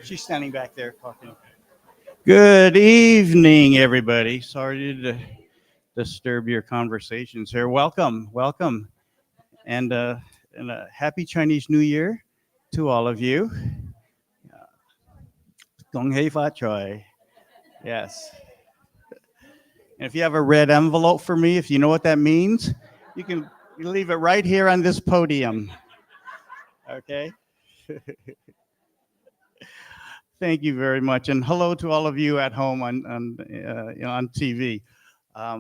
She's standing back there talking. Good evening, everybody. Sorry to disturb your conversations here. Welcome, welcome, and a happy Chinese New Year to all of you. Gong hei fa choi. Yes. And if you have a red envelope for me, if you know what that means, you can leave it right here on this podium. Okay. Thank you very much, and hello to all of you at home on TV.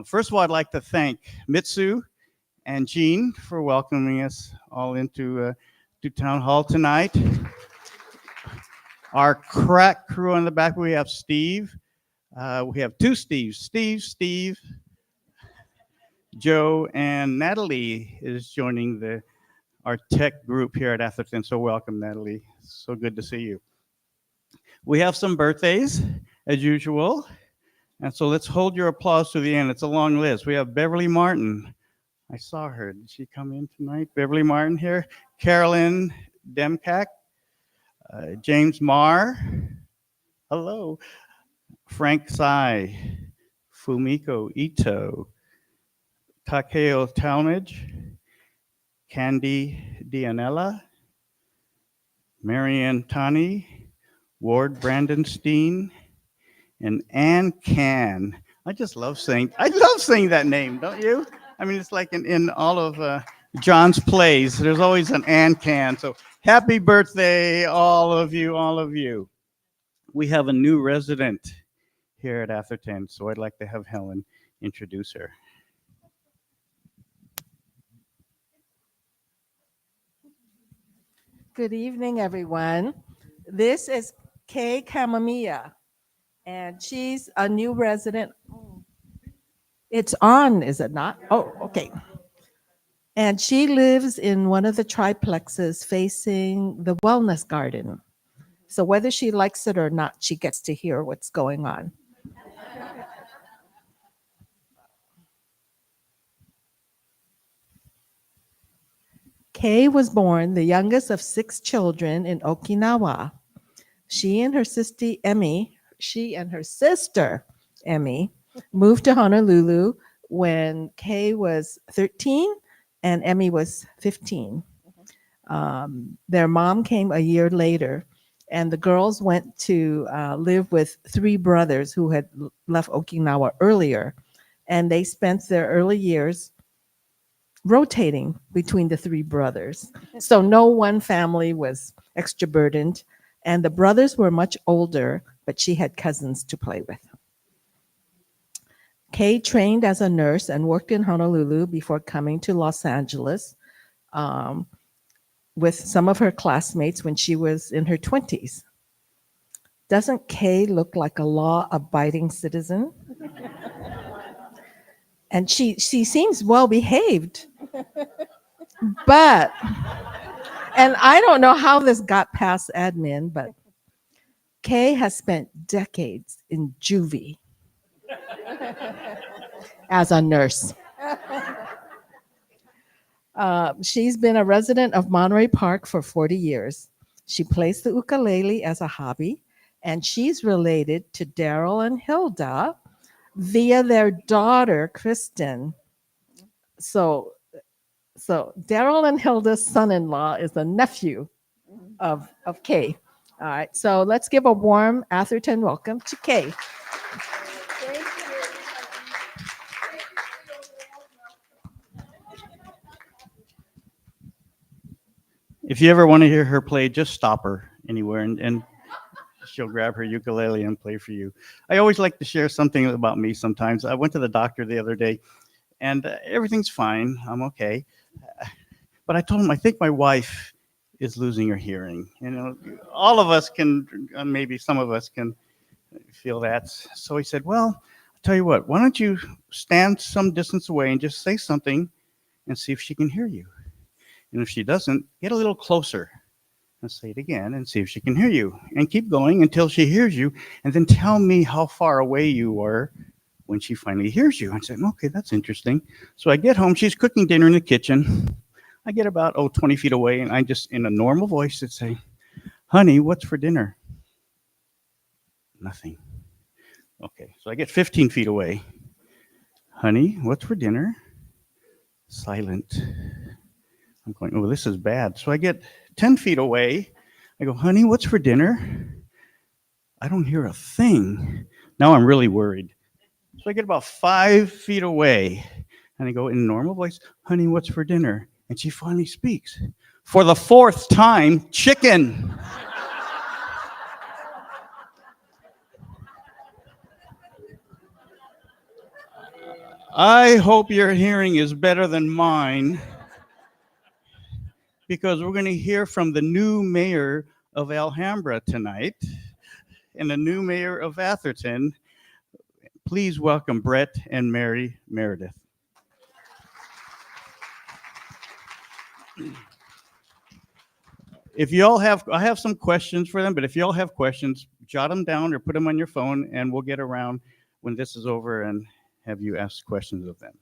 First of all, I'd like to thank Mitsu and Jean for welcoming us all into to town hall tonight. Our crack crew on the back, we have Steve. We have two Steves, Steve, Joe, and Natalie is joining our tech group here at Atherton. So welcome, Natalie. So good to see you. We have some birthdays, as usual. And so let's hold your applause to the end. It's a long list. We have Beverly Martin. I saw her. Did she come in tonight? Beverly Martin here. Carolyn Demkak. James Marr. Hello. Frank Tsai. Fumiko Ito. Takeo Talmadge. Candy Dianella. Marianne Tani. Ward Brandenstein. And Ann Can. I love saying that name, don't you? I mean, it's like in all of John's plays, there's always an Ann Can. So happy birthday, all of you, all of you. We have a new resident here at Atherton, so I'd like to have Helen introduce her. Good evening, everyone. This is Kay Kamamiya, and she's a new resident. It's on, is it not? Oh, okay. And she lives in one of the triplexes facing the wellness garden. So whether she likes it or not, she gets to hear what's going on. Kay was born the youngest of 6 children in Okinawa. She and her sister Emmy moved to Honolulu when Kay was 13 and Emmy was 15. Their mom came a year later, and the girls went to live with 3 brothers who had left Okinawa earlier, and they spent their early years rotating between the 3 brothers. So no one family was extra burdened, and the brothers were much older, but she had cousins to play with. Kay trained as a nurse and worked in Honolulu before coming to Los Angeles with some of her classmates when she was in her 20s. Doesn't Kay look like a law-abiding citizen? And she seems well behaved. But, and I don't know how this got past admin, but Kay has spent decades in juvie as a nurse. She's been a resident of Monterey Park for 40 years. She plays the ukulele as a hobby, and she's related to Daryl and Hilda via their daughter, Kristen. So Daryl and Hilda's son-in-law is a nephew of Kay. All right, so let's give a warm Atherton welcome to Kay. If you ever want to hear her play, just stop her anywhere and she'll grab her ukulele and play for you. I always like to share something about me sometimes. I went to the doctor the other day and everything's fine. I'm okay. But I told him, I think my wife is losing her hearing. You know, all of us can, maybe some of us can feel that. So he said, well, I'll tell you what, why don't you stand some distance away and just say something and see if she can hear you. And if she doesn't, get a little closer and say it again and see if she can hear you. And keep going until she hears you. And then tell me how far away you were when she finally hears you. I said, okay, that's interesting. So I get home. She's cooking dinner in the kitchen. I get about 20 feet away, and I just, in a normal voice, would say, honey, what's for dinner? Nothing. Okay, so I get 15 feet away. Honey, what's for dinner? Silent. I'm going, oh, this is bad. So I get 10 feet away. I go, honey, what's for dinner? I don't hear a thing. Now I'm really worried. So I get about 5 feet away and I go in normal voice, honey, what's for dinner? And she finally speaks. For the 4th time, chicken. I hope your hearing is better than mine because we're going to hear from the new mayor of Alhambra tonight and the new mayor of Atherton. Please welcome Brett and Mary Meredith. If y'all have, I have some questions for them, but if y'all have questions, jot them down or put them on your phone and we'll get around when this is over and have you ask questions of them.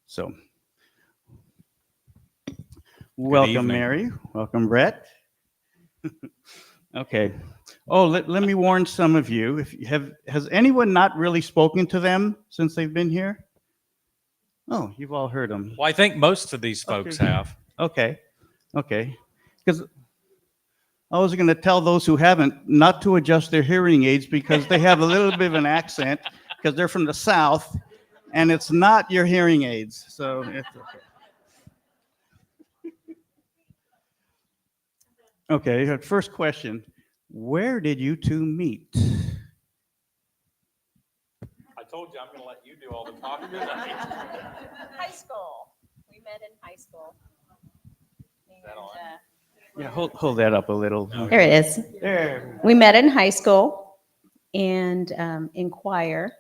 So, welcome, evening. Mary. Welcome, Brett. Okay. Oh, let me warn some of you. If you have, has anyone not really spoken to them since they've been here? Oh, you've all heard them. Well, I think most of these folks Okay. have. Okay. Okay. Because I was going to tell those who haven't not to adjust their hearing aids because they have a little bit of an accent because they're from the South and it's not your hearing aids. So it's okay. Okay. First question. Where did you two meet? I told you I'm going to let you do all the talking tonight. High school. We met in high school. that on? Yeah, hold that up a little. There it is. There. We met in high school and in choir,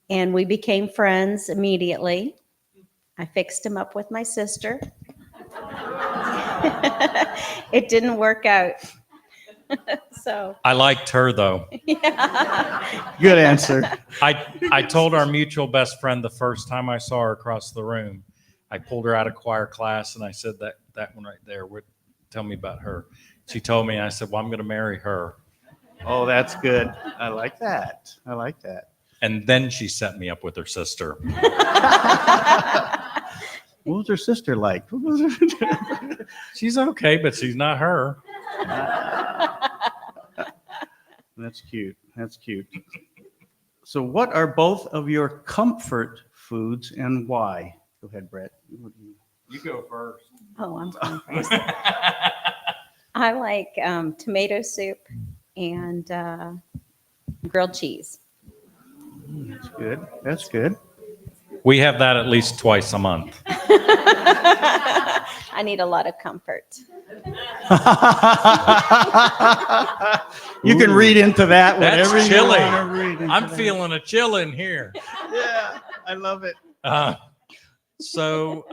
and we became friends immediately. I fixed him up with my sister. It didn't work out. So, I liked her, though. yeah. Good answer. I told our mutual best friend the first time I saw her across the room, I pulled her out of choir class and I said, that one right there, tell me about her. She told me, I said, well, I'm going to marry her. Oh, that's good. I like that. I like that. And then she set me up with her sister. What was her sister like? She's okay, but she's not her. That's cute. That's cute. So, what are both of your comfort foods and why? Go ahead, Brett. You go first. Oh, I'm fine first. I like tomato soup and grilled cheese. That's good. That's good. We have that at least twice a month. I need a lot of comfort. You can read into that whatever That's you chilly. want to read into I'm that. feeling a chill in here. Yeah, I love it. So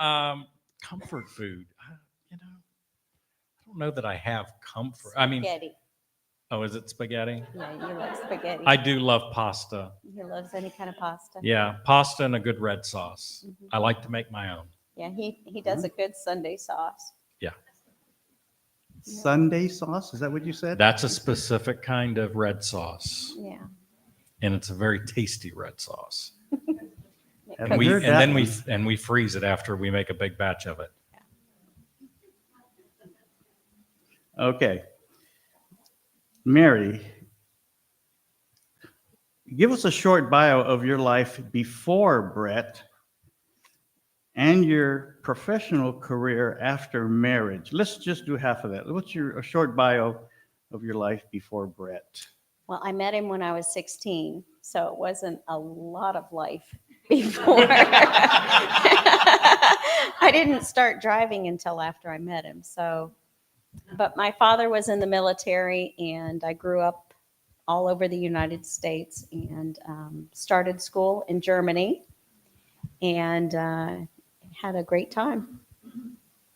comfort food. I don't know that I have comfort. I mean, Spaghetti. oh, is it spaghetti? Yeah, you love spaghetti. I do love pasta. He loves any kind of pasta. Yeah, pasta and a good red sauce. Mhm. I like to make my own. Yeah, he does a good Sunday sauce. Sunday sauce? Is that what you said? That's a specific kind of red sauce, Yeah. and it's a very tasty red sauce. Haven't And heard that one. we freeze it after we make a big batch of it. Okay. Mary, give us a short bio of your life before Brett and your professional career after marriage. Let's just do half of that. What's a short bio of your life before Brett? Well, I met him when I was 16, so it wasn't a lot of life before. I didn't start driving until after I met him. So, but my father was in the military, and I grew up all over the United States and started school in Germany, and had a great time.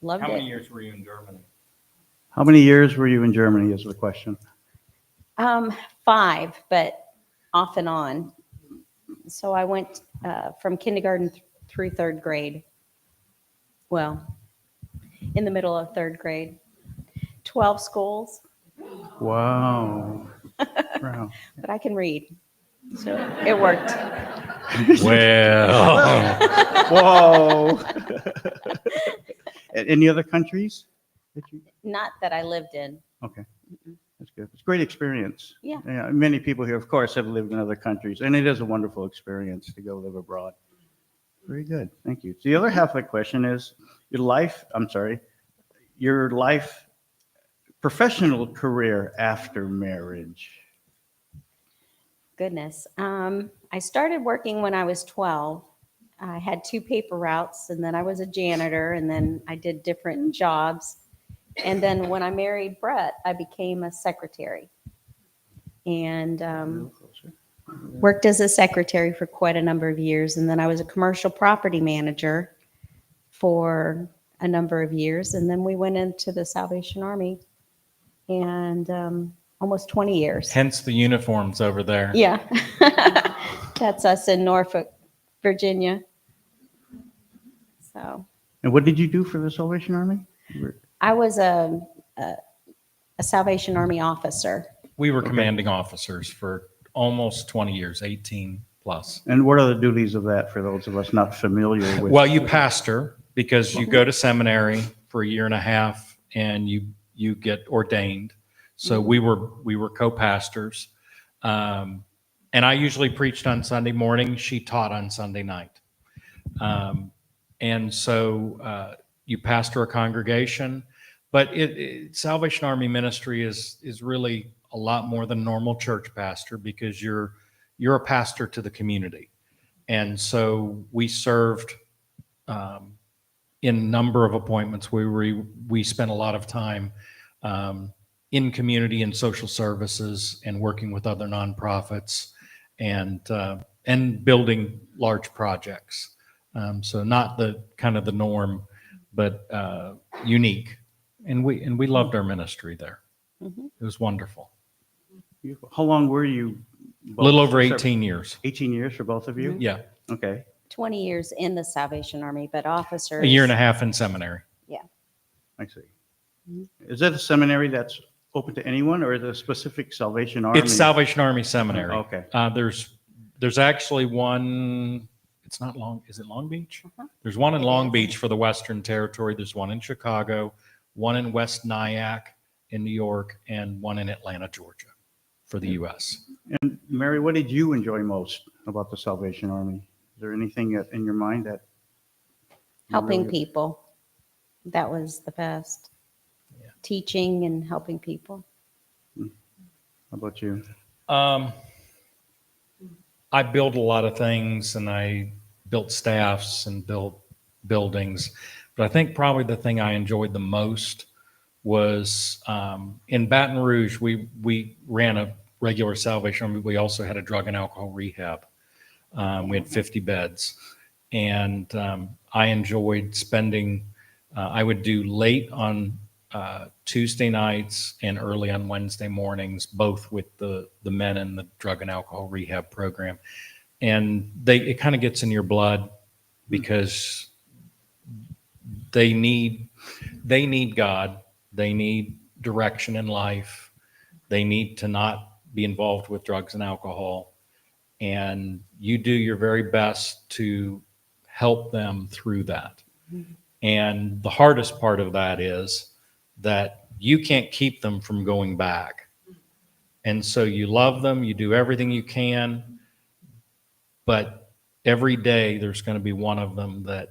Loved How many it. years were you in Germany? How many years were you in Germany is the question. 5, but off and on. So I went from kindergarten through 3rd grade. Well, in the middle of 3rd grade. 12 schools. Wow. Wow. but I can read. So it worked. Well, Whoa. Any other countries that you? Not that I lived in. Okay, that's good. It's a great experience. Yeah. Many people here, of course, have lived in other countries, and it is a wonderful experience to go live abroad. Very good. Thank you. So the other half of the question is your life, professional career after marriage. Goodness. I started working when I was 12. I had 2 paper routes, and then I was a janitor, and then I did different jobs. And then when I married Brett, I became a secretary and worked as a secretary for quite a number of years. And then I was a commercial property manager for a number of years. And then we went into the Salvation Army and almost 20 years. hence the uniforms over there. Yeah. That's us in Norfolk, Virginia. So And what did you do for the Salvation Army? I was a Salvation Army officer. We were commanding officers for almost 20 years, 18 plus. And what are the duties of that for those of us not familiar with? Well, you pastor because you go to seminary for a year and a half and you get ordained. So we were co-pastors. And I usually preached on Sunday morning. She taught on Sunday night. And so you pastor a congregation, but Salvation Army ministry is really a lot more than normal church pastor because you're a pastor to the community. And so we served in a number of appointments where we spent a lot of time in community and social services and working with other nonprofits and building large projects. So not the kind of the norm, but unique. And we loved our ministry there. Mhm. It was wonderful. Beautiful. How long were you? A little over 18 years. 18 years for both of you? Yeah. Okay. 20 years in the Salvation Army, but officers. A year and a half in seminary. I see. Is that a seminary that's open to anyone or is it a specific Salvation Army? It's Salvation Army Seminary. Okay. There's actually one. It's not Long. Is it Long Beach? Uh-huh. There's one in It Long is. Beach for the Western Territory. There's one in Chicago, one in West Nyack in New York, and one in Atlanta, Georgia, for the U.S. And Mary, what did you enjoy most about the Salvation Army? Is there anything in your mind that? you Helping really- people. That was the best. Yeah. Teaching and helping people. How about you? I built a lot of things, and I built staffs and built buildings. But I think probably the thing I enjoyed the most was in Baton Rouge. We ran a regular Salvation Army. We also had a drug and alcohol rehab. We had 50 beds, and I enjoyed spending. I would do late on Tuesday nights and early on Wednesday mornings, both with the men in the drug and alcohol rehab program. And it kind of gets in your blood because they need God. They need direction in life. They need to not be involved with drugs and alcohol. And you do your very best to help them through that. Mm-hmm. And the hardest part of that is that you can't keep them from going back. And so you love them, you do everything you can, but every day there's going to be one of them that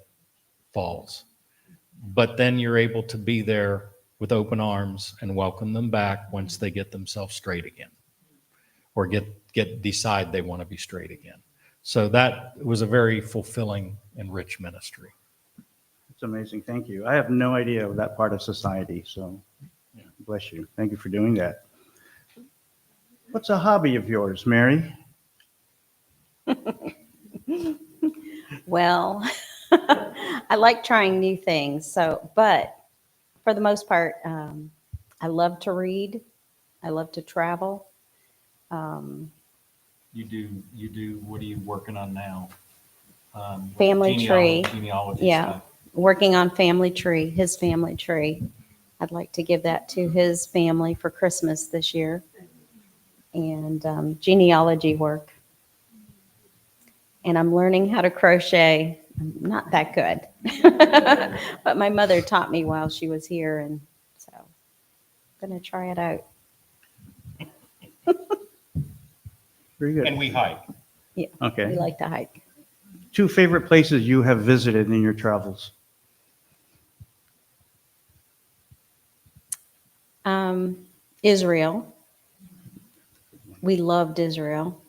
falls. But then you're able to be there with open arms and welcome them back once they get themselves straight again or decide they want to be straight again. So that was a very fulfilling and rich ministry. It's amazing. Thank you. I have no idea of that part of society. So bless you. Thank you for doing that. What's a hobby of yours, Mary? Well, I like trying new things. But for the most part, I love to read. I love to travel. You do. What are you working on now? Family tree. Genealogy Yeah. stuff. Working on his family tree. I'd like to give that to his family for Christmas this year. and genealogy work. And I'm learning how to crochet. I'm not that good, but my mother taught me while she was here, and so I'm going to try it out. Very good. And we hike. Yeah, Okay. we like to hike. 2 favorite places you have visited in your travels. Israel. We loved Israel.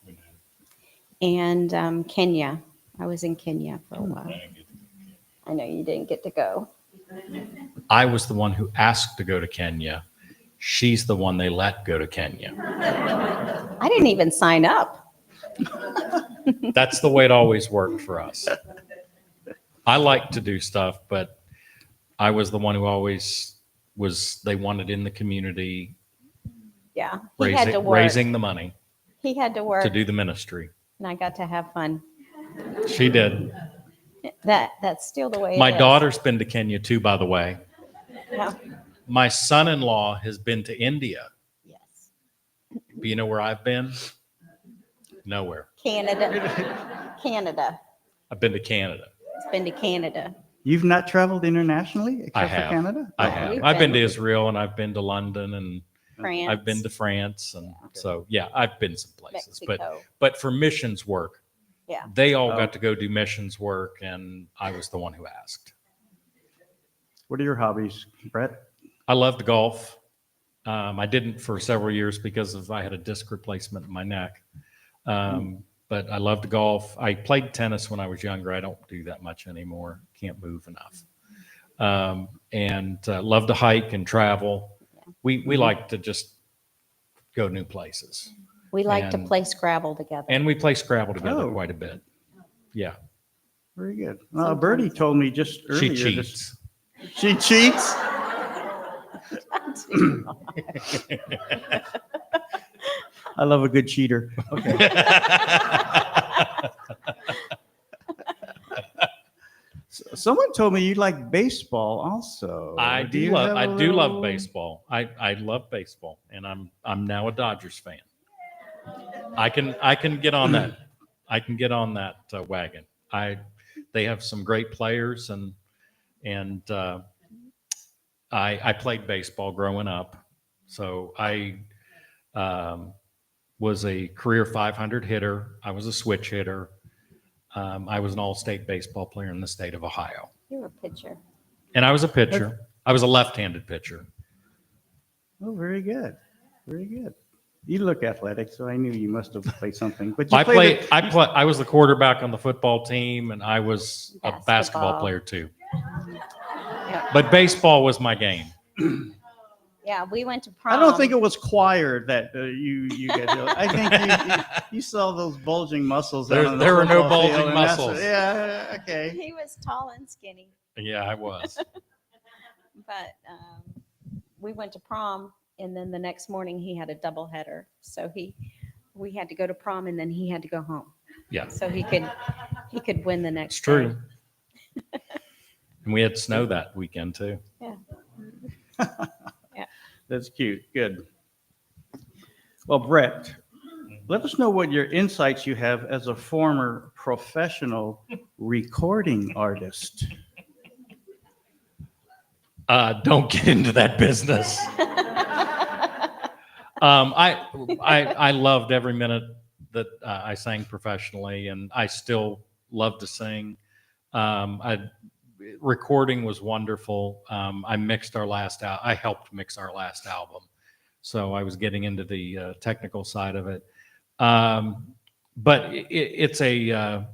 And Kenya. I was in Kenya for a while. I know you didn't get to go. I was the one who asked to go to Kenya. She's the one they let go to Kenya. I didn't even sign up. That's the way it always worked for us. I like to do stuff, but I was the one who always they wanted in the community, Yeah, he had to work. raising the money He had to work, to do the ministry. and I got to have fun. She did. That's still the way it is. My daughter's been to Kenya too, by the way. Yeah. My son-in-law has been to India. Yes. Do you know where I've been? Nowhere. Canada. Canada. I've been to Canada. It's been to Canada. You've not traveled internationally I except have. for Canada? I Oh, have. we've I've been been- to Israel and I've been to London and France. I've been to France, and so yeah, I've been some places. Mexico. But for missions work, Yeah. they all Oh. got to go do missions work, and I was the one who asked. What are your hobbies, Brett? I loved golf. I didn't for several years because I had a disc replacement in my neck. But I loved golf. I played tennis when I was younger. I don't do that much anymore. Can't move enough. And love to hike and travel. We like to just go new places. We like to And- play Scrabble together. And we play Scrabble together Oh. quite a bit. Yeah. Very good. Sometimes. Bertie told me just earlier. She cheats. She cheats? I love a good cheater. Okay. Someone told me you like baseball also. I do you have a love little- baseball. I love baseball, and I'm now a Dodgers fan. I can get on that. I can get on that wagon. They have some great players, and I played baseball growing up, so I was a career 500 hitter. I was a switch hitter. I was an all-state baseball player in the state of Ohio, You were a pitcher. and I was a pitcher. I was a left-handed pitcher. Oh, very good. Very good. You look athletic, so I knew you must have played something. But you I was the quarterback on the football team, and I was a basketball Basketball. player too. Yeah. But baseball was my game. Yeah, we went to prom. I don't think it was choir that you get. I think you saw those bulging muscles. There- on the there were no football field, bulging and that's- muscles. Yeah. Okay. He was tall and skinny, Yeah, I was. but we went to prom, and then the next morning he had a double header. So we had to go to prom, and then he had to go home. Yeah, So he could win the next it's true. day. And we had snow that weekend too. Yeah. That's cute. Good. Well, Brett, let us know what your insights you have as a former professional recording artist. Don't get into that business. I loved every minute that I sang professionally, and I still love to sing. Recording was wonderful. I mixed our last out. I helped mix our last album, so I was getting into the technical side of it. But it's a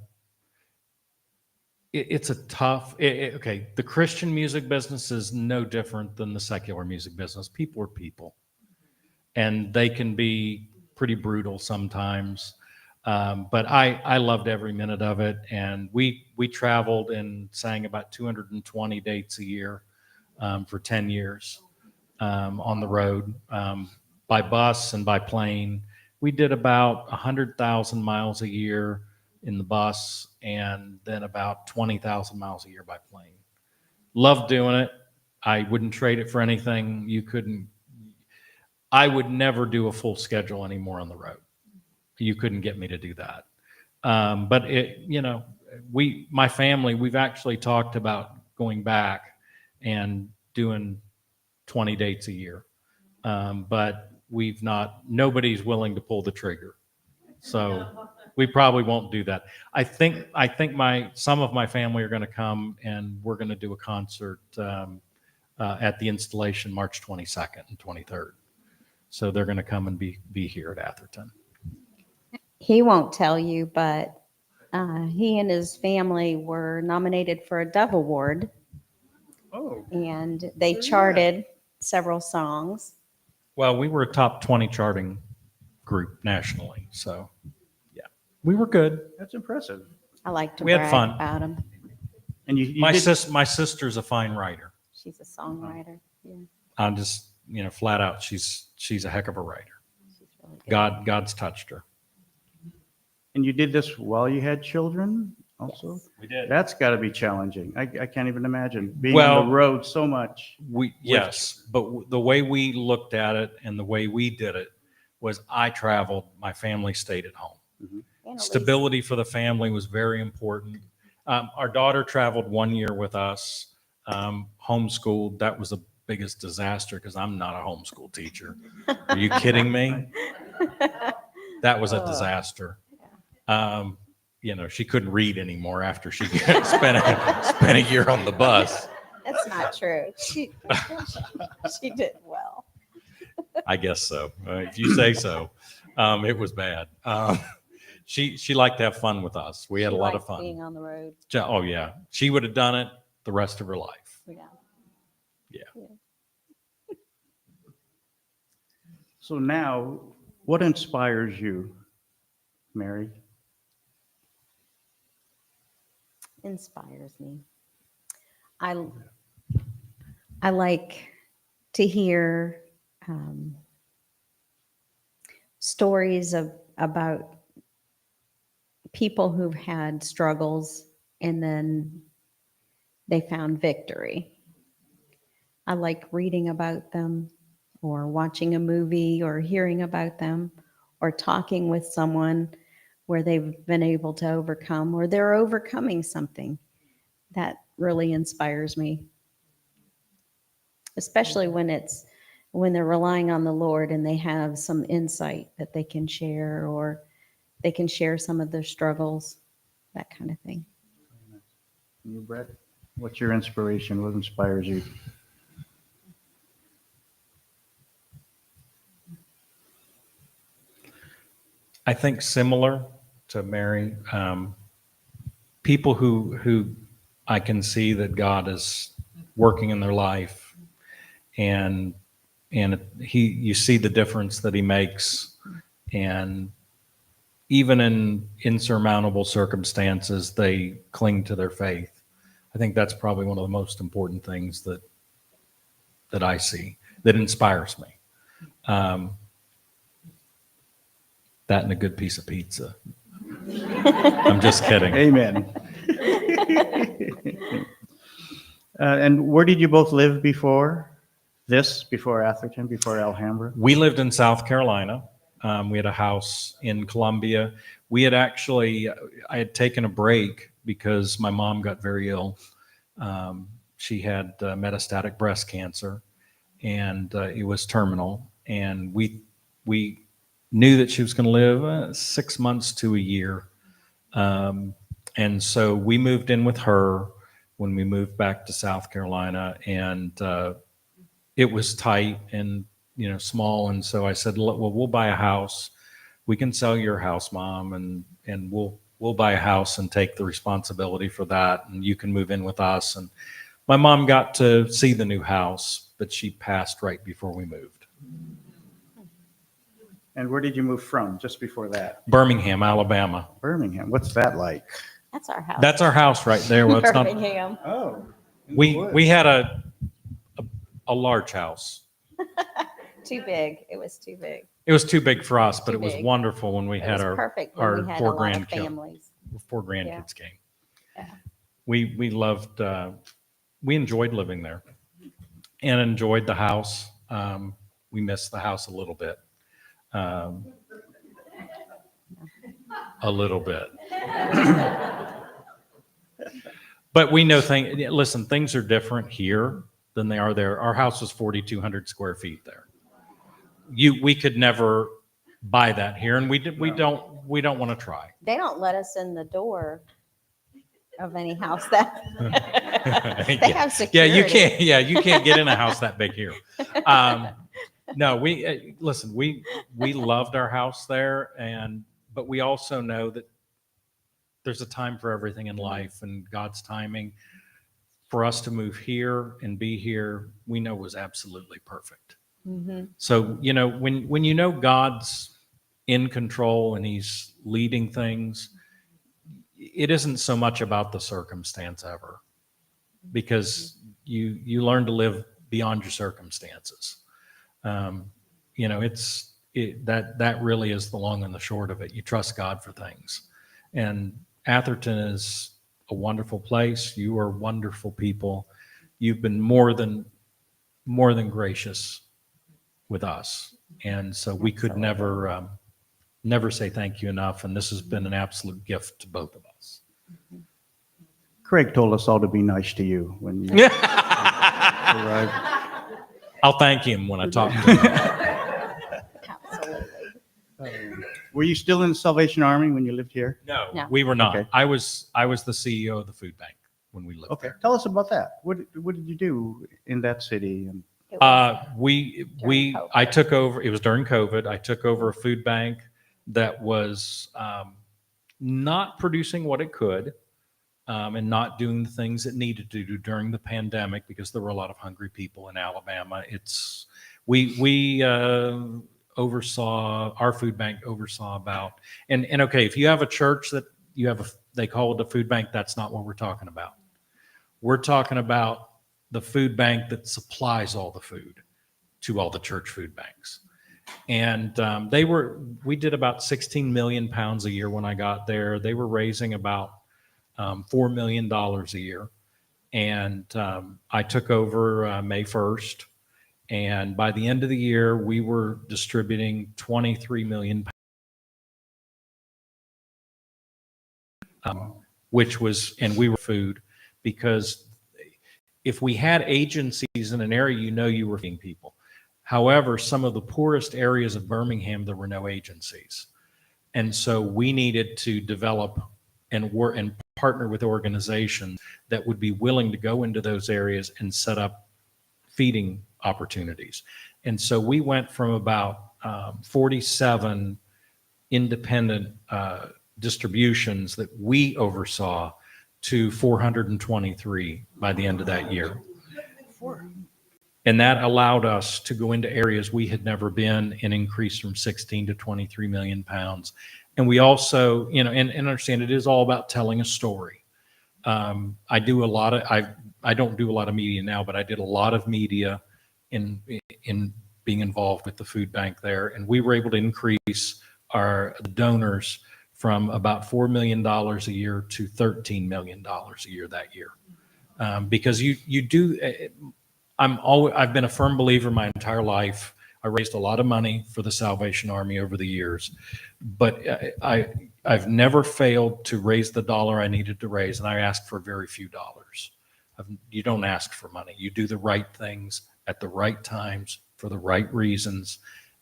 tough. Okay, the Christian music business is no different than the secular music business. People are people, and they can be pretty brutal sometimes. But I loved every minute of it, and we traveled and sang about 220 dates a year for 10 years on the road by bus and by plane. We did about 100,000 miles a year in the bus, and then about 20,000 miles a year by plane. Loved doing it. I wouldn't trade it for anything. I would never do a full schedule anymore on the road. You couldn't get me to do that. But my family, we've actually talked about going back and doing 20 dates a year. But nobody's willing to pull the trigger. So we probably won't do that. I think some of my family are going to come, and we're going to do a concert at the installation March 22nd and 23rd. So they're going to come and be here at Atherton. He won't tell you, but he and his family were nominated for a Dove Award, Oh, and they yeah. charted several songs. Well, we were a top 20 charting group nationally. So, yeah, we were good. that's impressive. I like to We had brag fun. about him. And you My did, my sister's a fine writer. She's a songwriter. Yeah, I'm just, flat out, she's a heck of a writer. she's really good. God's touched her. and you did this while you had children also? Yes. We did. That's got to be challenging. I can't even imagine being Well- on the road so much. Yes, but the way we looked at it and the way we did it was I traveled, my family stayed at home. And Elise. Stability for the family was very important. Our daughter traveled 1 year with us, homeschooled. That was the biggest disaster because I'm not a homeschool teacher. Are you kidding me? That was a disaster. She couldn't read anymore after she spent a year on the bus. That's not true. She did well. I guess so. If you say so. It was bad. She liked to have fun with us. We had She a lot of liked fun. being on the road. Oh yeah, she would have done it the rest of her life. Yeah. So now, what inspires you, Mary? Inspires me. I like to hear stories about people who've had struggles and then they found victory. I like reading about them or watching a movie or hearing about them or talking with someone where they've been able to overcome or they're overcoming something. That really inspires me, especially when they're relying on the Lord and they have some insight that they can share or they can share some of their struggles, that kind of thing. You, Brett? What's your inspiration? What inspires you? I think similar to Mary, people who I can see that God is working in their life, and you see the difference that He makes, and even in insurmountable circumstances, they cling to their faith. I think that's probably one of the most important things that I see that inspires me. That and a good piece of pizza. I'm just kidding. Amen. And where did you both live before Atherton, before Alhambra? We lived in South Carolina. We had a house in Columbia. I had taken a break because my mom got very ill. She had metastatic breast cancer, and it was terminal. And we knew that she was going to live 6 months to a year. And so we moved in with her when we moved back to South Carolina, and it was tight and small. And so I said, well, we'll buy a house. We can sell your house, Mom, and we'll buy a house and take the responsibility for that. And you can move in with us. And my mom got to see the new house, but she passed right before we moved. And where did you move from just before that? Birmingham, Alabama. Birmingham. What's that like? That's our house. That's our house right there. Well, it's not. Birmingham. Oh, We had a large house. Too big. It was too big. It was too big for us, but Too it was big. wonderful when we It had was our perfect when our we had four a lot of grandkids. families. Four grandkids came. Yeah. We loved. We enjoyed living there, and enjoyed the house. we miss the house a little bit. A little bit. But we know listen, things are different here than they are there. Our house is 4,200 square feet there. We could never buy that here, and we don't want to try. They don't let us in the door of any house that they have security. You can't get in a house that big here. No, listen, we loved our house there, but we also know that there's a time for everything in life, and God's timing for us to move here and be here, we know was absolutely perfect. Mm-hmm. So, when you know God's in control and he's leading things, it isn't so much about the circumstance ever, because you learn to live beyond your circumstances. That really is the long and the short of it. You trust God for things. And Atherton is a wonderful place. You are wonderful people. You've been more than gracious with us. And so we could never say thank you enough. And this has been an absolute gift to both of us. Craig told us all to be nice to you when you arrived. I'll thank him when I talk to him. Absolutely. Were you still in the Salvation Army when you lived here? No, we were not. Okay. I was the CEO of the food bank when we lived Okay, there. tell us about that. What did you do in that city? And It was During COVID. I took over. It was during COVID. I took over a food bank that was not producing what it could, and not doing the things it needed to do during the pandemic, because there were a lot of hungry people in Alabama. We oversaw, our food bank oversaw about, and okay, if you have a church that they call it a food bank, that's not what we're talking about. We're talking about the food bank that supplies all the food to all the church food banks. And we did about 16 million pounds a year when I got there. They were raising about $4 million a year. And I took over May 1st. And by the end of the year, we were distributing 23 million pounds, and we were food, because if we had agencies in an area, you were feeding people. However, some of the poorest areas of Birmingham, there were no agencies. And so we needed to develop and partner with organizations that would be willing to go into those areas and set up feeding opportunities. And so we went from about 47 independent distributions that we oversaw to 423 by the end of that year. And that allowed us to go into areas we had never been and increase from 16 to 23 million pounds. And we also, and understand it is all about telling a story. I don't do a lot of media now, but I did a lot of media in being involved with the food bank there. And we were able to increase our donors from about $4 million a year to $13 million a year that year. Because I've been a firm believer my entire life. I raised a lot of money for the Salvation Army over the years, but I've never failed to raise the dollar I needed to raise, and I asked for very few dollars. You don't ask for money. You do the right things at the right times for the right reasons,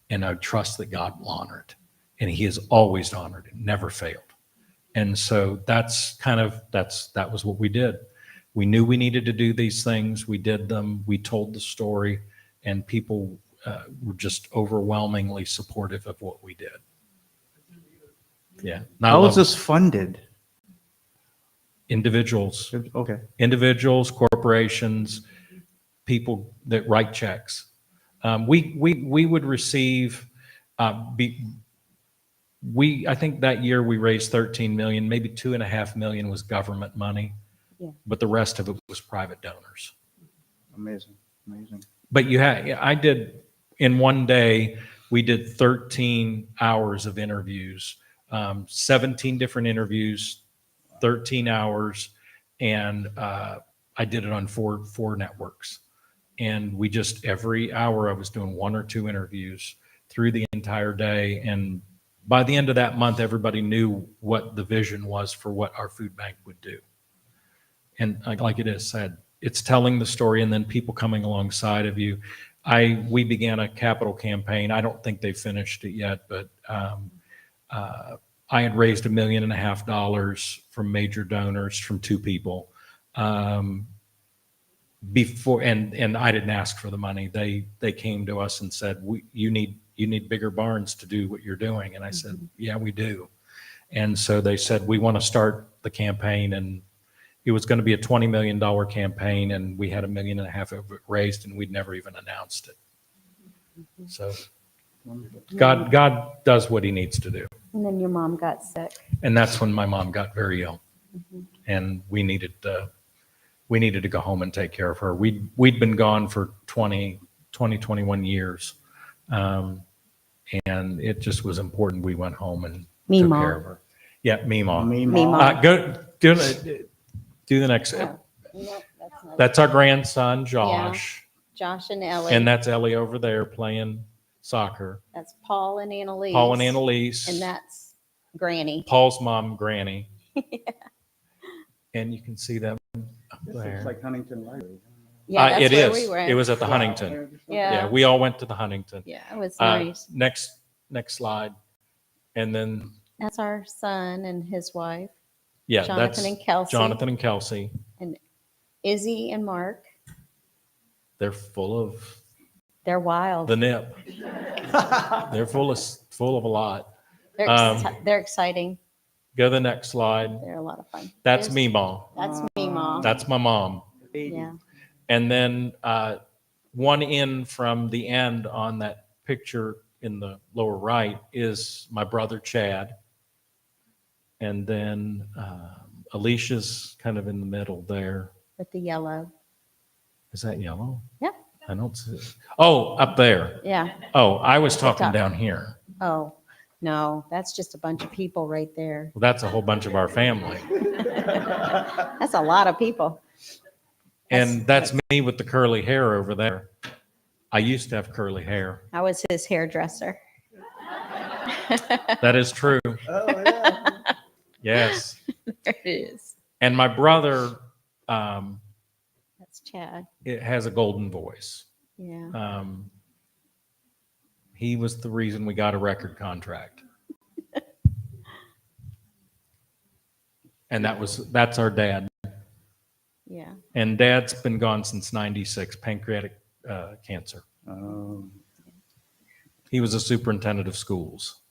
and I trust that God will honor it. And he has always honored it, never failed. And so that was what we did. We knew we needed to do these things. We did them. We told the story, and people were just overwhelmingly supportive of what we did. Yeah. how was this funded? Individuals, Okay. corporations, people that write checks. We would receive, I think that year we raised 13 million, maybe 2.5 million was government money, but the rest of it was private donors. Amazing. But in one day, we did 13 hours of interviews, 17 different interviews, 13 hours. And I did it on four networks. And we just, every hour I was doing 1 or 2 interviews through the entire day. And by the end of that month, everybody knew what the vision was for what our food bank would do. And like it is said, it's telling the story and then people coming alongside of you. We began a capital campaign. I don't think they finished it yet, but I had raised $1.5 million from major donors from 2 people. Before, and I didn't ask for the money. They came to us and said, you need bigger barns to do what you're doing. And I said, yeah, we do. And so they said, we want to start the campaign, and it was going to be a $20 million campaign, and we had $1.5 million of it raised, and we'd never even announced it. So God does what he needs to do. And then your mom got sick. And that's when my mom got very ill, and we needed to go home and take care of her. We'd been gone for 21 years. And it just was important we went home and took Meemaw. care of her. Yeah, Meemaw. Meemaw. Go do the next. Oh, no, that's not That's our grandson, Josh. Josh and Ellie. And that's Ellie over there playing soccer. That's Paul and Annalise. Paul and Annalise. And that's Granny. Paul's mom, Granny. And you can see them up This there. looks like Huntington Library. Yeah, that's It where is. we were. It was at the Huntington. Yeah. Yeah, we all went to the Huntington. Yeah, it was nice. Next slide. And then, That's our son and his wife, yeah, that's Jonathan and Kelsey. Jonathan and Kelsey. Izzy and Mark. They're full of They're wild. the nip. They're full of a lot. They're exciting. Go to the next slide. They're a lot of fun. That's There's- Meemaw. That's me, Mom. That's my mom. Yeah. And then one in from the end on that picture in the lower right is my brother Chad. And then Alicia's kind of in the middle there. With the yellow. Is that yellow? Yeah. I don't see it. Oh, up there. Yeah. Oh, I was talking top. down here. Oh, no, that's just a bunch of people right there. Well, that's a whole bunch of our family. That's a lot of people. And that's me with the curly hair over there. I used to have curly hair. I was his hairdresser. That is true. Oh, yeah. Yes. There it is. And my brother That's Chad. it has a golden voice. Yeah. He was the reason we got a record contract. And that's our dad. Yeah. And dad's been gone since 96, pancreatic cancer. He was a superintendent of schools.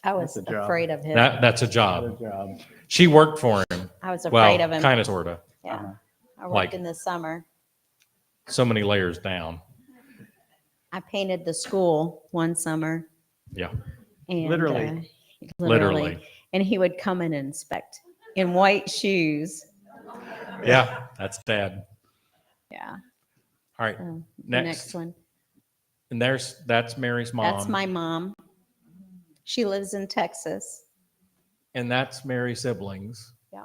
I was That's a job. afraid of him. That's a job. Good job. She worked for him. I was Well, afraid of him. kind of, sort of. Yeah. I worked Like- in the summer. So many layers down. I painted the school one summer. Yeah. And, Literally. Literally. And he would come and inspect in white shoes. Yeah, that's dad. Yeah. All right. So, the Next. next one. And that's Mary's mom. That's my mom. She lives in Texas. And that's Mary's siblings. Yeah.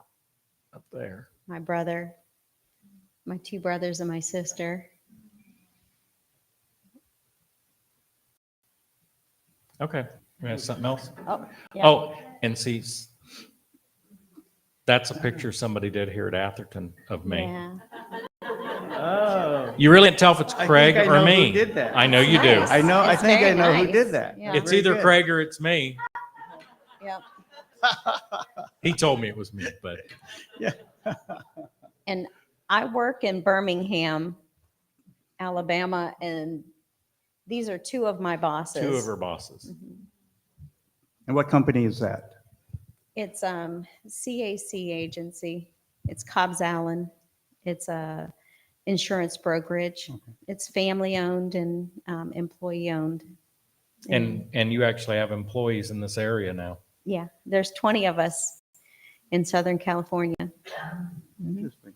Up there. My brother, my 2 brothers, and my sister. Okay. We have something else? Oh, yeah. Oh, and see, that's a picture somebody did here at Atherton of me. Yeah. Oh. You really can't tell if it's I Craig think I or know me. who did that. I know you do. Nice. I know. I It's think I very know who nice. did that. Yeah. It's Very either good. Craig or it's me. Yep. He told me it was me, but And I work in Birmingham, Alabama, and these are 2 of my bosses. 2 of her bosses. And what company is that? It's CAC agency. It's Cobbs Allen. It's a insurance brokerage. It's family owned and employee owned. And you actually have employees in this area now. Yeah, there's 20 of us in Southern California. Interesting.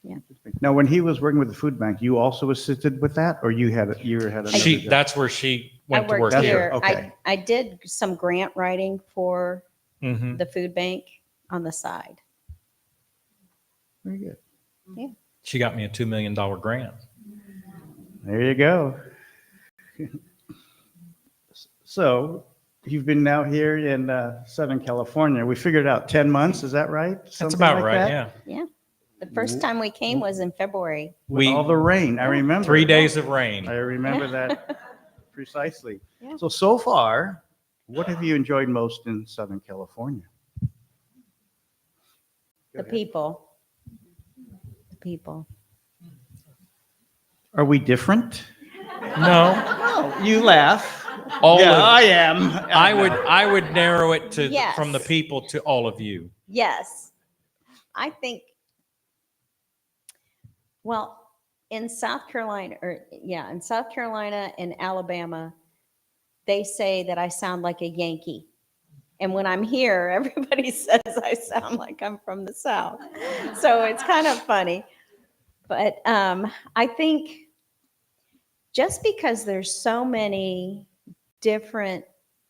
Yeah. Interesting. Now, when he was working with the food bank, you also assisted with that, or you had another job? That's where she I went to work worked That's here. here. Okay. I did some grant writing for Mhm. the food bank on the side. Very good. She got me a $2 million grant. There you go. So you've been now here in Southern California. We figured out 10 months. Is that right? That's Something about like right. that? Yeah. Yeah. The first time we came was in February. With all the rain. I remember. 3 days of rain. I remember that precisely. Yeah. So far, what have you enjoyed most in Southern California? Go The ahead. people. The people. Are we different? No. Oh, you laugh. All Yeah, of, I am. I would narrow it to Yes. from the people to all of you. Yes. I think, well, in South Carolina, in South Carolina and Alabama, they say that I sound like a Yankee. And when I'm here, everybody says I sound like I'm from the South. So it's kind of funny. But I think just because there's so many different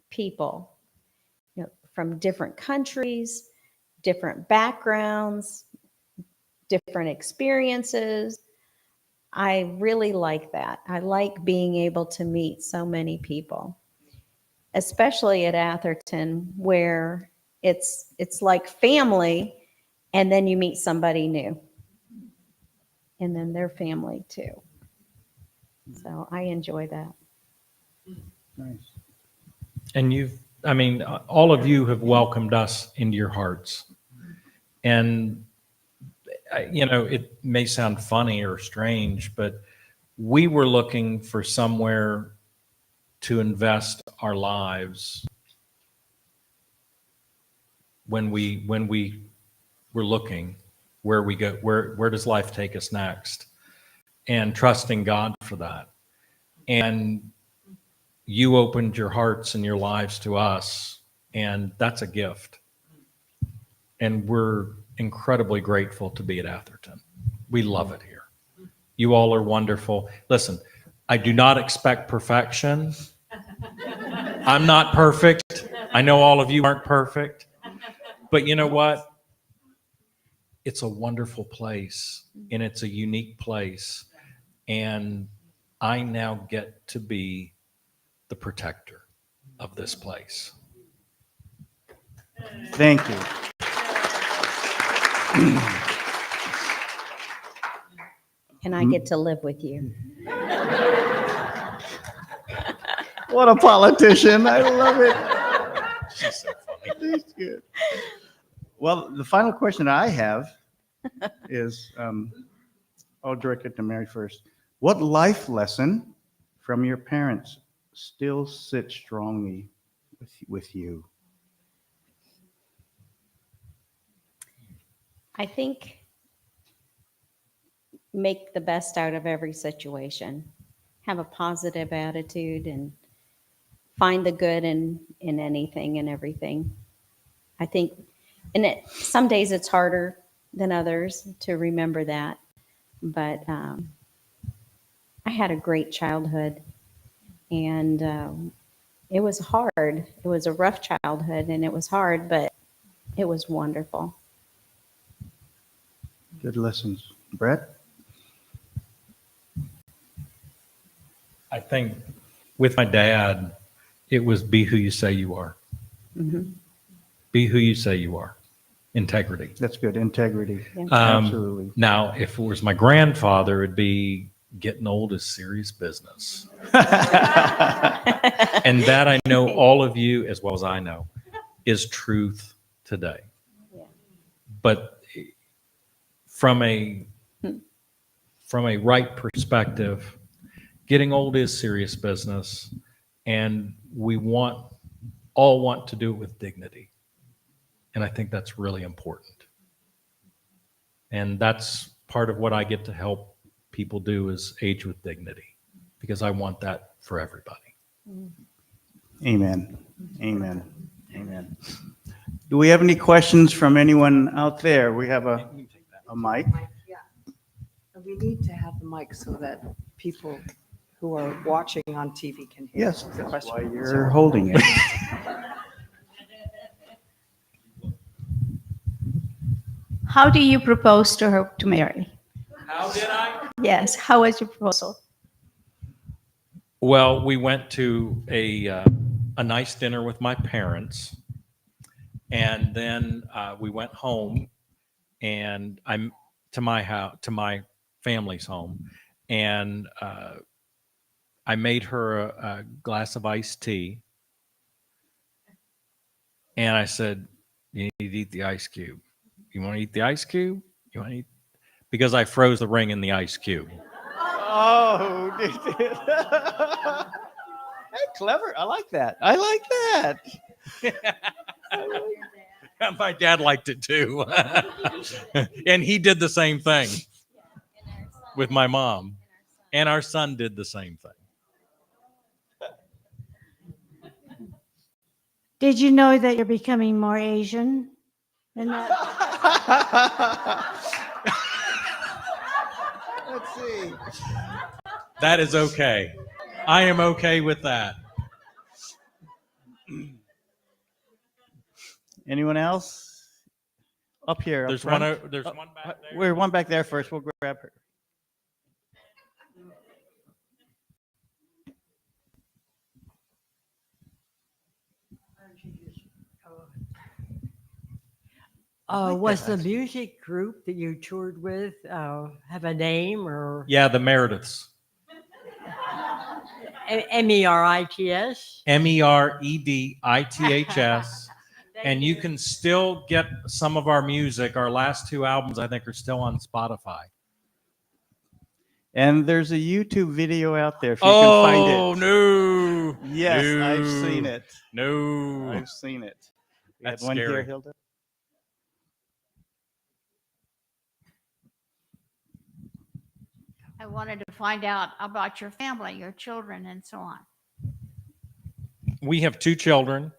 people, from different countries, different backgrounds, different experiences, I really like that. I like being able to meet so many people, especially at Atherton, where it's like family, and then you meet somebody new, and then their family too. So I enjoy that. Nice. And all of you have welcomed us into your hearts. And, it may sound funny or strange, but we were looking for somewhere to invest our lives when we were looking where we go, where does life take us next, and trusting God for that. And you opened your hearts and your lives to us, and that's a gift. And we're incredibly grateful to be at Atherton. We love it here. You all are wonderful. Listen, I do not expect perfection. I'm not perfect. I know all of you aren't perfect. But you know what? It's a wonderful place, and it's a unique place. And I now get to be the protector of this place. Thank you. And I get to live with you. What a politician. I love it. She's so funny. That's good. Well, the final question I have is, I'll direct it to Mary first. What life lesson from your parents still sits strongly with you? I think make the best out of every situation. Have a positive attitude and find the good in anything and everything. I think, some days it's harder than others to remember that, but I had a great childhood, and it was hard. It was a rough childhood, and it was hard, but it was wonderful. Good lessons. Brett? I think with my dad, it was be who you say you are. Mm-hmm. Be who you say you are. Integrity. That's good. Integrity. Yeah. Absolutely. Now, if it was my grandfather, it'd be getting old is serious business. And that I know all of you, as well as I know, is truth today. Yeah. But from a right perspective, getting old is serious business, and we all want to do it with dignity. And I think that's really important. And that's part of what I get to help people do, is age with dignity, because I want that for everybody. Amen. Amen. Amen. Do we have any questions from anyone out there? We have a mic. We need to have the mic so that people who are watching on TV can hear. Yes, the that's question. why you're holding it. How do you propose to her to marry? How did I? Yes, how was your proposal? Well, we went to a nice dinner with my parents, and then we went home, and I'm to my house, to my family's home, and I made her a glass of iced tea, and I said, "You need to eat the ice cube. You want to eat the ice cube? You want to eat?" Because I froze the ring in the ice cube. Oh, hey, clever. I like that. I like that. My dad liked it too. And he did the same thing with my mom. And our son did the same thing. Did you know that you're becoming more Asian? And that, Let's see. That is okay. I am okay with that. Anyone else? Up here. Up There's front. one. There's one back there. We're one back there first. We'll grab her. Was the music group that you toured with have a name or Yeah, the Merediths. MERITS? MEREDITHS. And you can still get some of our music. Our last two albums, I think, are still on Spotify. And there's a YouTube video out there if you can find it. No. Yes, I've No. seen it. No. I've seen it. We had That's one here, scary. Hilda. I wanted to find out about your family, your children, and so on. We have two children.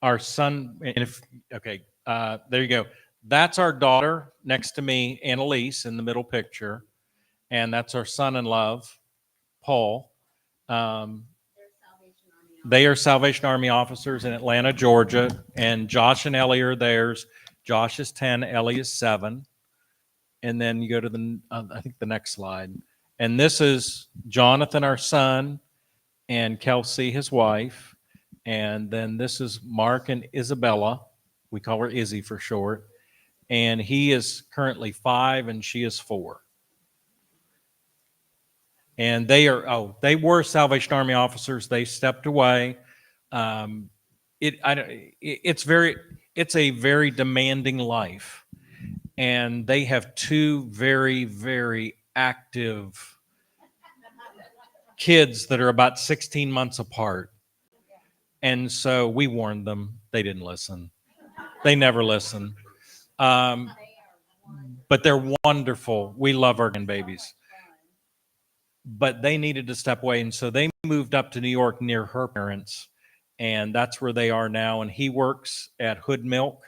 Our son, and if okay, there you go. That's our daughter next to me, Annalise, in the middle picture, and that's our son-in-law, Paul. They are Salvation Army officers in Atlanta, Georgia, and Josh and Ellie are theirs. Josh is 10, Ellie is 7, and then you go to the I think the next slide, and this is Jonathan, our son, and Kelsey, his wife. And then this is Mark and Isabella. We call her Izzy for short. And he is currently 5 and she is 4. And they were Salvation Army officers. They stepped away. It's a very demanding life. And they have two very, very active kids that are about 16 months apart. And so we warned them. They didn't listen. They never listen. But they're wonderful. We love our grandbabies. But they needed to step away. And so they moved up to New York near her parents. And that's where they are now. And he works at Hood Milk.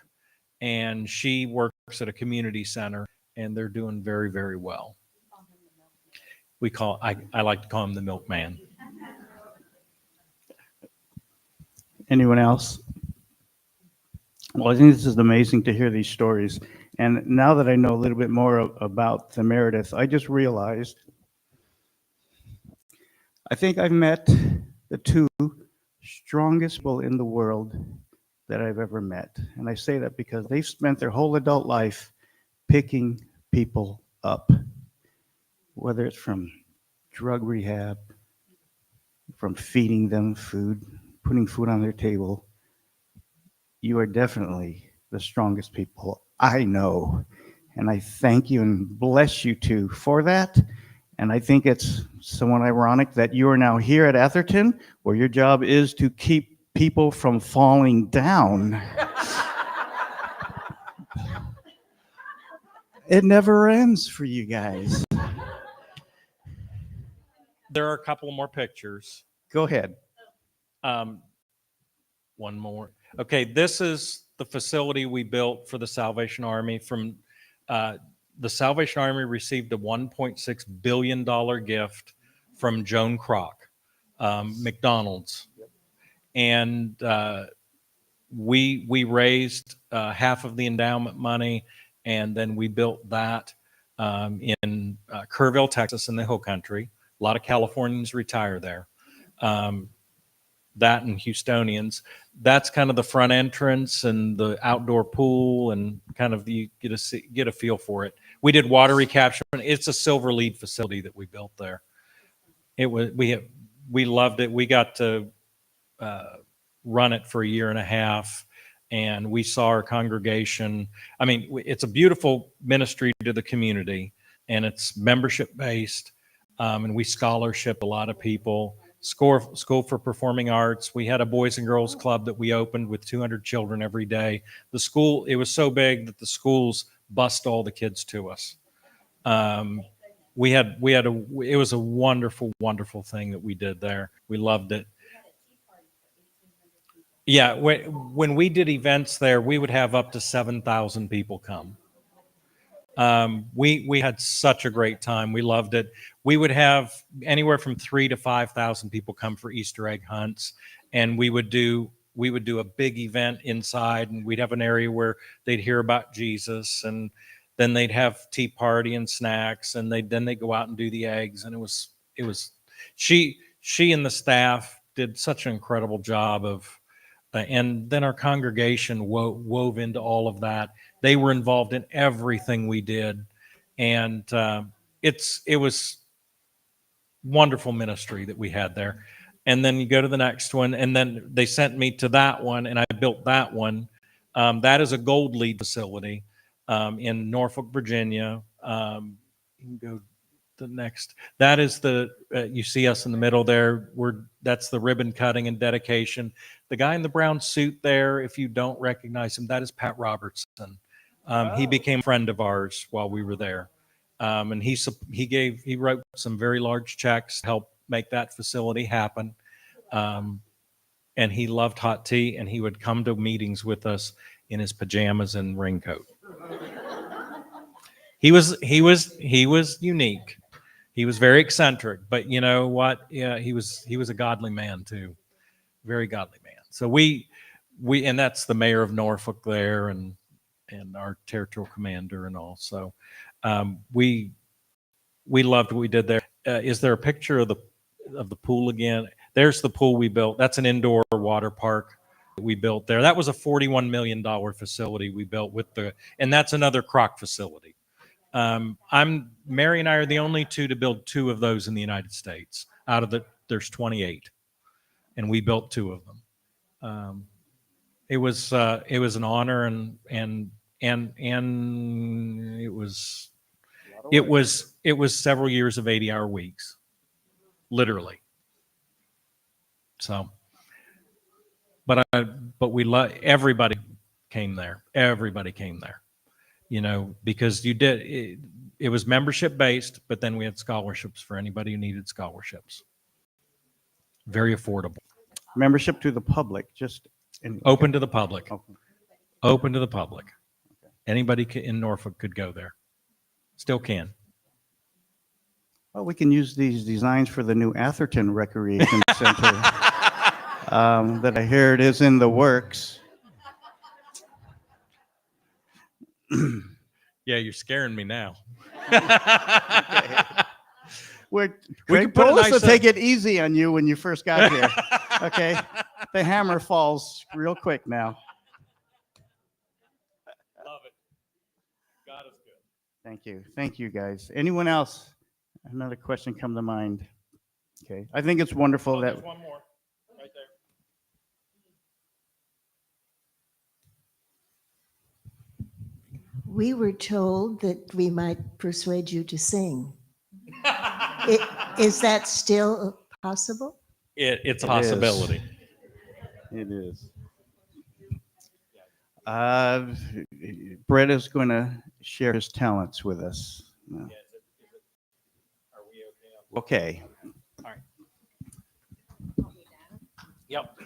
And she works at a community center. And they're doing very, very well. I like to call him the milkman. Anyone else? Well, I think this is amazing to hear these stories. And now that I know a little bit more about the Meredith, I just realized I think I've met the two strongest people in the world that I've ever met. And I say that because they've spent their whole adult life picking people up, whether it's from drug rehab, from feeding them food, putting food on their table. You are definitely the strongest people I know. And I thank you and bless you two for that. And I think it's somewhat ironic that you are now here at Atherton, where your job is to keep people from falling down. It never ends for you guys. There are a couple more pictures. Go ahead. One more. Okay, this is the facility we built for the Salvation Army. From the Salvation Army received a $1.6 billion gift from Joan Kroc, McDonald's, and we raised half of the endowment money, and then we built that in Kerrville, Texas, in the Hill Country. A lot of Californians retire there. That and Houstonians. That's kind of the front entrance and the outdoor pool, and kind of you get a feel for it. We did water recapture. It's a silver lead facility that we built there. It was we loved it. We got to run it for a year and a half, and we saw our congregation. I mean, it's a beautiful ministry to the community, and it's membership based, and we scholarship a lot of people. School for Performing Arts. We had a Boys and Girls Club that we opened with 200 children every day. The school, it was so big that the schools bussed all the kids to us. It was a wonderful, wonderful thing that we did there. We loved it. Yeah, when we did events there, we would have up to 7,000 people come. We had such a great time. We loved it. We would have anywhere from 3,000 to 5,000 people come for Easter egg hunts, and we would do a big event inside, and we'd have an area where they'd hear about Jesus, and then they'd have tea party and snacks, and they'd go out and do the eggs, and it was she and the staff did such an incredible job of. And then our congregation wove into all of that. They were involved in everything we did, and it was wonderful ministry that we had there. And then you go to the next one, and then they sent me to that one, and I built that one. That is a gold lead facility in Norfolk, Virginia. You can go the next. That is you see us in the middle there. That's the ribbon cutting and dedication. The guy in the brown suit there, if you don't recognize him, that is Pat Robertson. He became a friend of ours while we were there, and he wrote some very large checks to help make that facility happen. And he loved hot tea, and he would come to meetings with us in his pajamas and raincoat. He was unique. He was very eccentric, but you know what? Yeah, he was a godly man too, very godly man. So and that's the mayor of Norfolk there, and our territorial commander and all. So we loved what we did there. Is there a picture of the pool again? There's the pool we built. That's an indoor water park that we built there. That was a $41 million facility we built and that's another Croc facility. Mary and I are the only two to build two of those in the United States. There's 28, and we built two of them. It was an honor, and it was several years of 80-hour weeks, literally. So, but everybody came there. Everybody came there. You know, because it was membership based, but then we had scholarships for anybody who needed scholarships. Very affordable. Membership to the public, just Open to the public. Okay. Open to the public. Anybody in Norfolk could go there. Still can. Well, we can use these designs for the new Atherton Recreation Center that I hear it is in the works. Yeah, you're scaring me now. Craig could put a told us nice, to take it easy on you when you first got here. Okay, the hammer falls real quick now. Love it. God is good. Thank you, guys. Anyone else? Another question come to mind? Okay, I think it's wonderful that. There's one more right there. We were told that we might persuade you to sing. Is that still possible? It's a It is. possibility. It is. Brett is going to share his talents with us. Are we Okay. okay? All right. Yep.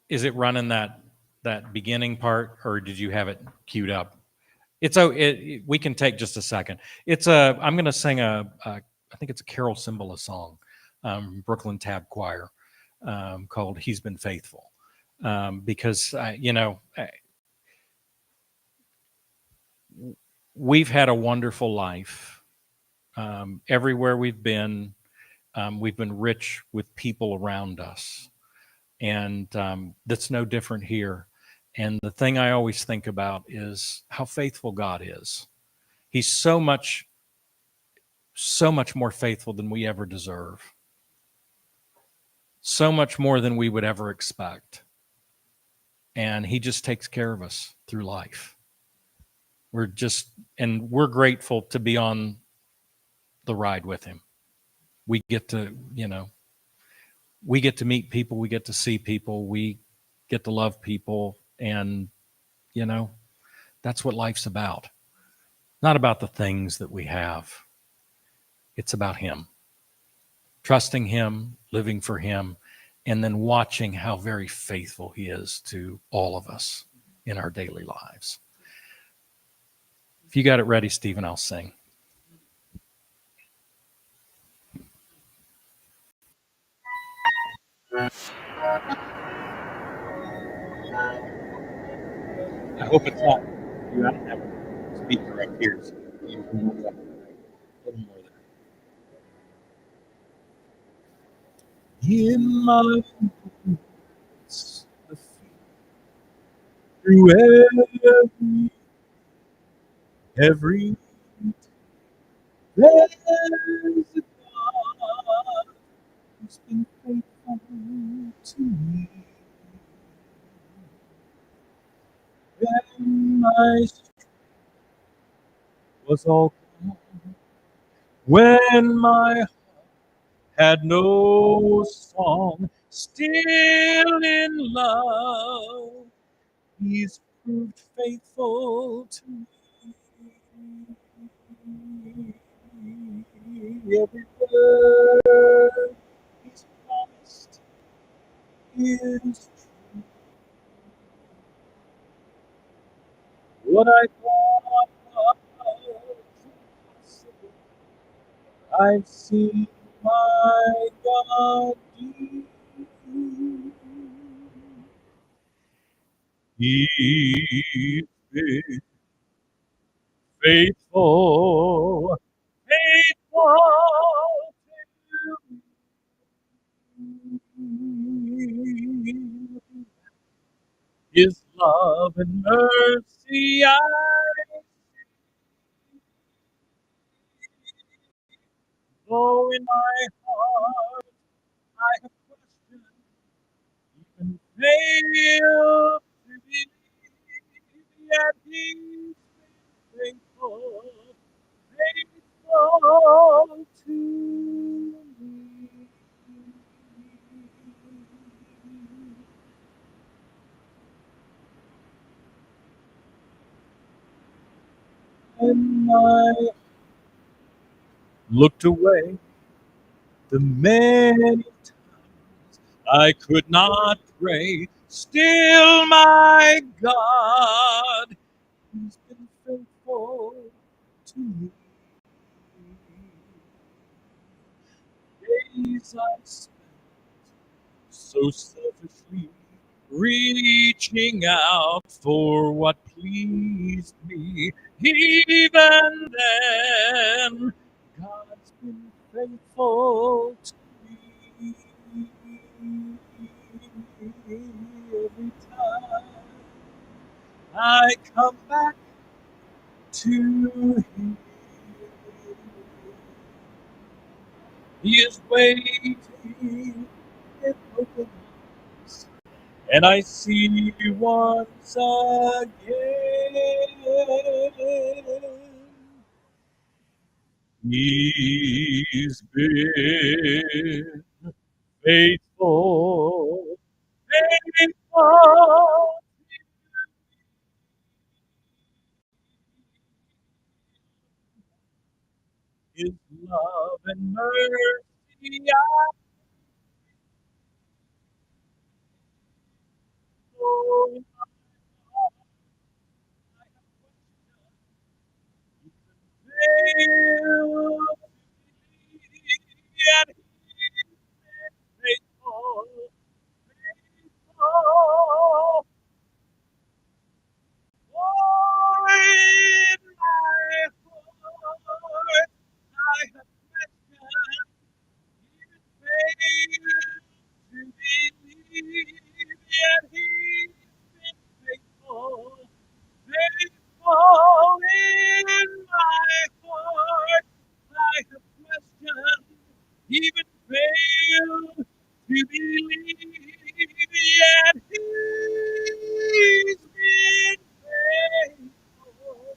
Is it running that beginning part, or did you have it queued up? We can take just a second. I'm going to sing I think it's a Carol Cymbala song, Brooklyn Tab Choir, called "He's Been Faithful." because we've had a wonderful life. Everywhere we've been rich with people around us, and that's no different here. And the thing I always think about is how faithful God is. He's so much more faithful than we ever deserve, so much more than we would ever expect. And he just takes care of us through life. We're grateful to be on the ride with him. We get to, we get to meet people, we get to see people, we get to love people. And, that's what life's about. Not about the things that we have. It's about him. Trusting him, living for him, and then watching how very faithful he is to all of us in our daily lives. If you got it ready, Stephen, I'll sing. I hope it's not. You have to have a speaker up here. So you can move up a little more there. In my weakness, through every there's a God who's been faithful to me. When my strength was all gone, when my heart had no song, still in love, he's proved faithful to me. Every word he's promised is true. What I thought was impossible, I've seen my God do. He's been faithful, faithful to me. His love and mercy I know in my heart I have questioned, even failed to believe, yet he's been faithful, faithful to me. And I looked away the many times I could not pray. Still, my God, he's been faithful to me. Days I spent so selfishly reaching out for what pleased me. Even then, God's been faithful to me. Every time I come back to him, he is waiting in open arms, and I see once again. He's been faithful, faithful. His love and mercy I know in my heart I have failed to believe, yet he's been faithful, faithful believe yet he's been faithful,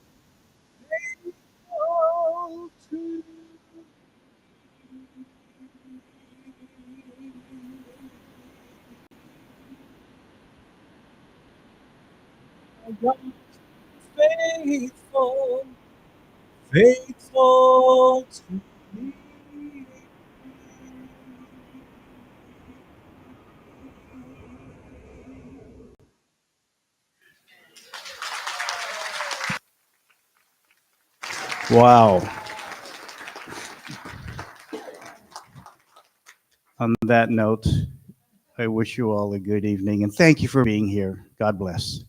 faithful to me. God is faithful, faithful to me. Wow. On that note, I wish you all a good evening and thank you for being here. God bless.